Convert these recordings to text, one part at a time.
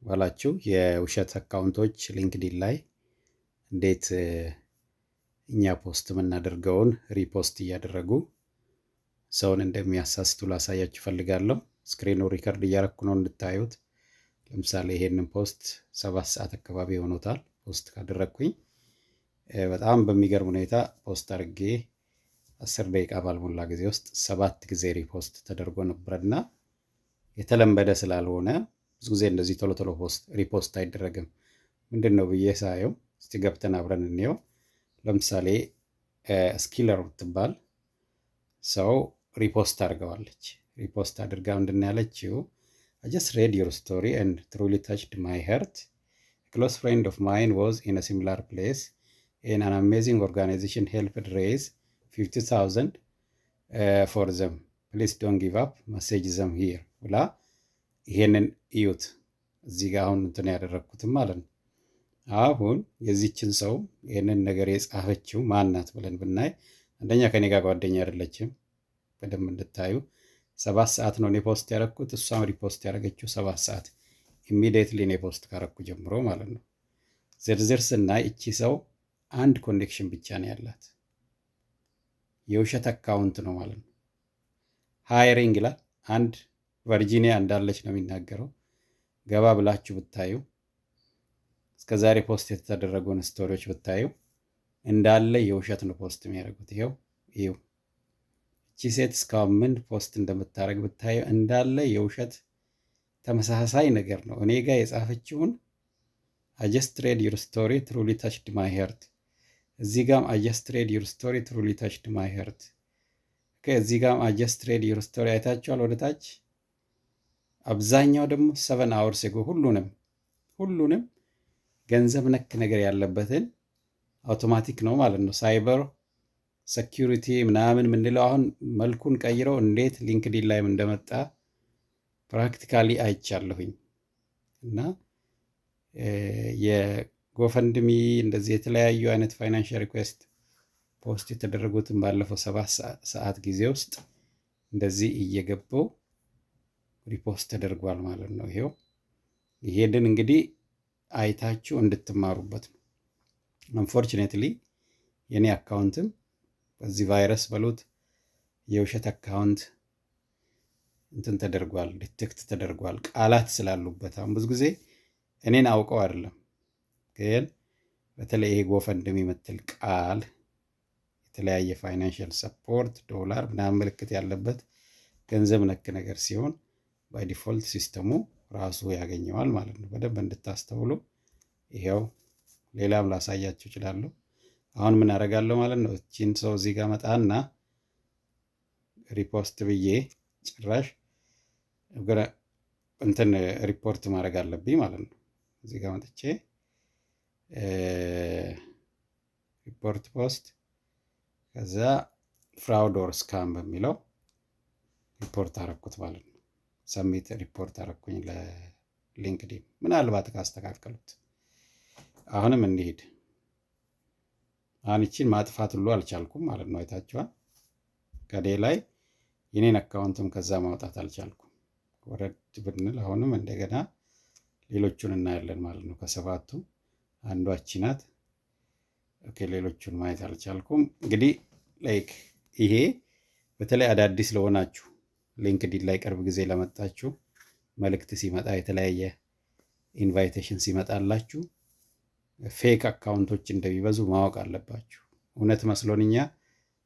ዋላችሁ። የውሸት አካውንቶች ሊንክዲን ላይ እንዴት እኛ ፖስት የምናደርገውን ሪፖስት እያደረጉ ሰውን እንደሚያሳስቱ ላሳያችሁ ፈልጋለሁ። ስክሪኑ ሪከርድ እያረኩ ነው እንድታዩት። ለምሳሌ ይሄንን ፖስት 7 ሰዓት አካባቢ ሆኖታል ፖስት ካደረግኩኝ። በጣም በሚገርም ሁኔታ ፖስት አድርጌ 10 ደቂቃ ባልሞላ ጊዜ ውስጥ 7 ጊዜ ሪፖስት ተደርጎ ነበርና የተለመደ ስላልሆነ ብዙ ጊዜ እንደዚህ ቶሎ ቶሎ ሪፖስት አይደረግም። ምንድን ነው ብዬ ሳየው እስቲ ገብተን አብረን እንየው። ለምሳሌ ስኪለር የምትባል ሰው ሪፖስት አድርገዋለች። ሪፖስት አድርጋ ምንድን ያለችው I just read your story and truly touched my heart. A close friend of mine was in a similar place and an amazing organization helped raise 50,000 for them. Please don't give up. Message them here ብላ ይሄንን እዩት። እዚህ ጋር አሁን እንትን ያደረግኩትም ማለት ነው። አሁን የዚችን ሰው ይሄንን ነገር የጻፈችው ማናት ብለን ብናይ አንደኛ ከኔ ጋር ጓደኛ አይደለችም። በደንብ እንድታዩ 7 ሰዓት ነው እኔ ፖስት ያደረግኩት። እሷም ሪፖስት ያደረገችው 7 ሰዓት ኢሚዲየትሊ እኔ ፖስት ካረኩ ጀምሮ ማለት ነው። ዝርዝር ስናይ እቺ ሰው አንድ ኮኔክሽን ብቻ ነው ያላት። የውሸት አካውንት ነው ማለት ነው። ሃይሪንግ ይላል። አንድ ቨርጂኒያ እንዳለች ነው የሚናገረው። ገባ ብላችሁ ብታዩ እስከዛሬ ፖስት የተደረጉን ስቶሪዎች ብታዩ እንዳለ የውሸት ነው ፖስት የሚያደርጉት። ይኸው እቺ ሴት እስካሁን ምን ፖስት እንደምታደርግ ብታዩ እንዳለ የውሸት ተመሳሳይ ነገር ነው። እኔ ጋር የጻፈችውን I just read your story truly touched my heart። እዚህ ጋም I just read your story truly touched my heart። እዚህ ጋም I just read your story አይታችኋል ወደ ታች። አብዛኛው ደግሞ 7 hours ago ሁሉንም ገንዘብ ነክ ነገር ያለበትን አውቶማቲክ ነው ማለት ነው። ሳይበር ሴኩሪቲ ምናምን ምንለው አሁን መልኩን ቀይረው እንዴት ሊንክዲን ላይም እንደመጣ ፕራክቲካሊ አይቻለሁኝ። እና የጎፈንድሚ እንደዚህ የተለያዩ አይነት ፋይናንሻል ሪኩዌስት ፖስት የተደረጉትን ባለፈው 7 ሰዓት ጊዜ ውስጥ እንደዚህ እየገባው ሪፖስት ተደርጓል ማለት ነው። ይሄንን እንግዲህ አይታችሁ እንድትማሩበት ነው። አንፎርቹኔትሊ የኔ አካውንትም በዚህ ቫይረስ በሉት የውሸት አካውንት እንትን ተደርጓል፣ ዲቴክት ተደርጓል። ቃላት ስላሉበት አሁን ብዙ ጊዜ እኔን አውቀው አይደለም፣ ግን በተለይ ይሄ ጎፈንድሚ የምትል ቃል የተለያየ ፋይናንሻል ሰፖርት $፣ ምናምን ምልክት ያለበት ገንዘብ ነክ ነገር ሲሆን ባይ ዲፎልት ሲስተሙ ራሱ ያገኘዋል ማለት ነው። በደንብ እንድታስተውሉ ይሄው ሌላም ላሳያችሁ እችላለሁ። አሁን ምን አደርጋለሁ ማለት ነው። እቺን ሰው እዚህ ጋር መጣና ሪፖስት ብዬ ጭራሽ እንትን ሪፖርት ማድረግ አለብኝ ማለት ነው። እዚህ ጋር መጥቼ ሪፖርት ፖስት ከዛ ፍራውድ ኦር ስካም በሚለው ሪፖርት አረኩት ማለት ነው። ሰሚት ሪፖርት አረኩኝ ለሊንክዲን። ምናልባት ካስተካከሉት አሁንም እንሂድ። አሁን ይቺን ማጥፋት ሁሉ አልቻልኩም ማለት ነው። አይታችኋል። ከዴ ላይ የኔን አካውንትም ከዛ ማውጣት አልቻልኩም። ወረድ ብንል አሁንም እንደገና ሌሎቹን እናያለን ማለት ነው። ከ7ቱ አንዷ እቺ ናት። ኦኬ፣ ሌሎቹን ማየት አልቻልኩም። እንግዲህ ላይክ ይሄ በተለይ አዳዲስ ለሆናችሁ ሊንክዲን ላይ ቅርብ ጊዜ ለመጣችሁ መልእክት ሲመጣ የተለያየ ኢንቫይቴሽን ሲመጣላችሁ ፌክ አካውንቶች እንደሚበዙ ማወቅ አለባችሁ። እውነት መስሎን እኛ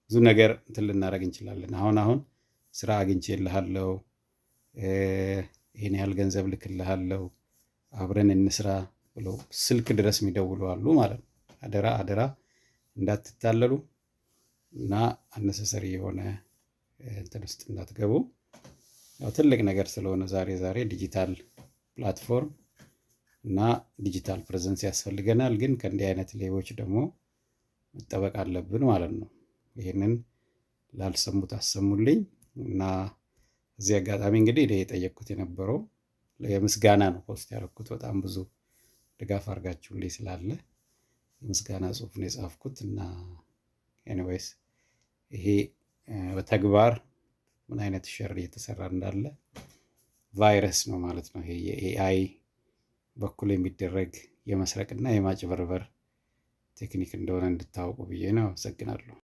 ብዙ ነገር እንትን ልናደርግ እንችላለን። አሁን ስራ አግኝቼልሃለሁ፣ ይሄን ያህል ገንዘብ ልክልሃለሁ፣ አብረን እንስራ ብሎ ስልክ ድረስ የሚደውሉ አሉ ማለት ነው። አደራ እንዳትታለሉ እና አነሰሰሪ የሆነ እንትን ውስጥ እንዳትገቡ። ያው ትልቅ ነገር ስለሆነ ዛሬ ዲጂታል ፕላትፎርም እና ዲጂታል ፕሬዘንስ ያስፈልገናል። ግን ከእንዲህ አይነት ሌቦች ደግሞ መጠበቅ አለብን ማለት ነው። ይህንን ላልሰሙት አሰሙልኝ። እና እዚህ አጋጣሚ እንግዲህ የጠየቅኩት የነበረው የምስጋና ነው ፖስት ያደረኩት። በጣም ብዙ ድጋፍ አድርጋችሁልኝ ስላለ የምስጋና ጽሑፍ ነው የጻፍኩት። እና ኤኒዌይስ ይሄ በተግባር ምን አይነት ሸር እየተሰራ እንዳለ ቫይረስ ነው ማለት ነው። ይሄ የኤአይ በኩል የሚደረግ የመስረቅና የማጭበርበር ቴክኒክ እንደሆነ እንድታውቁ ብዬ ነው። አመሰግናለሁ።